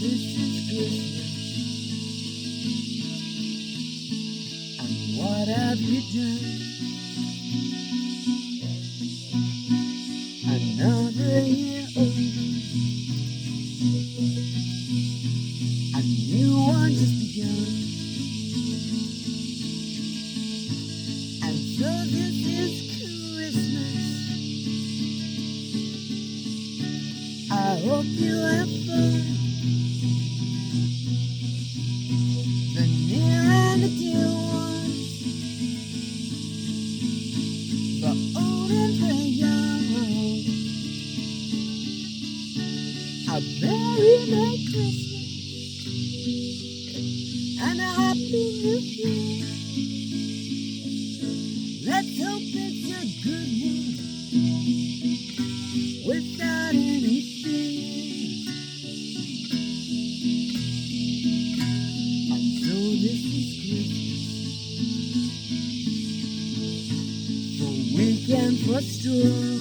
this is Christmas, and what have you done? Another year over, a new one just begun. And so this is Christmas. I hope you have fun. The near and the dear ones, the old and the young. A very Merry Christmas and a Happy New Year. Let's hope it's a good one without any fear. And so this is Christmas, for weak and for strong,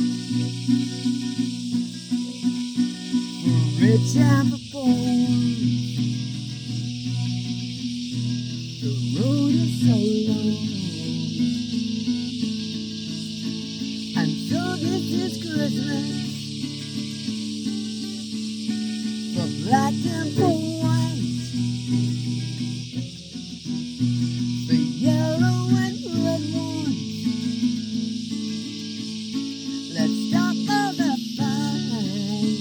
for rich and for poor. The road is so long. And so this is Christmas, for black and for white, for yellow and red ones. Let's stop all the fight.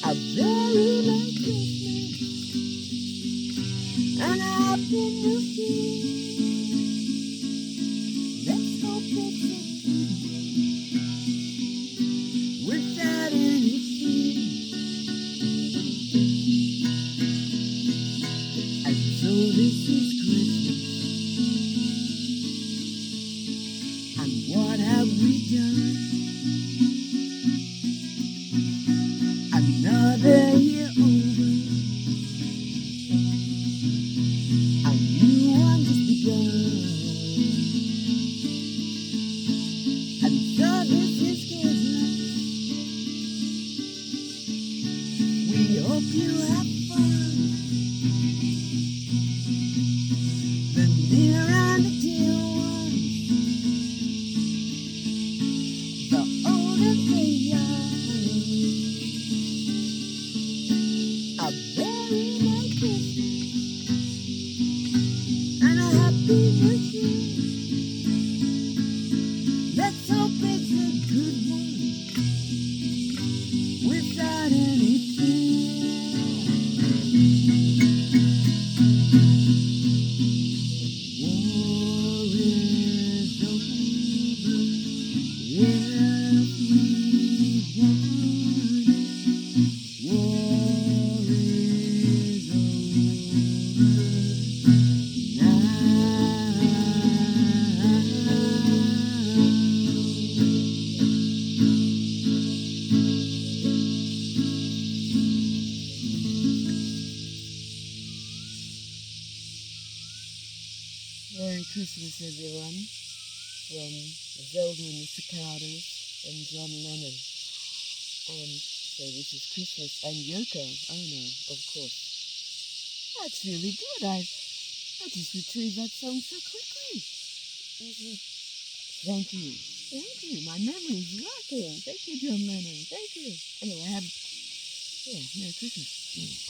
A very Merry Christmas and a Happy New Year. Let's hope it's a good one without any fear. And so this is Christmas, and what have we done? Another year over, a new one just begun. And so this is Christmas. We hope you have fun. The near and the dear ones, the old and the young. A very Merry Christmas and a Happy New Year. Let's hope it's a good one without any fear. War is over if we want it. War is over now. Merry Christmas, everyone, from Zelda and the Cicadas and John Lennon. And so this is Christmas, and Yoko Ono, of course. That's really good. I just retrieved that song so quickly. Thank you. Thank you. My memory's working. Thank you, John Lennon. Thank you. Anyway, Merry Christmas.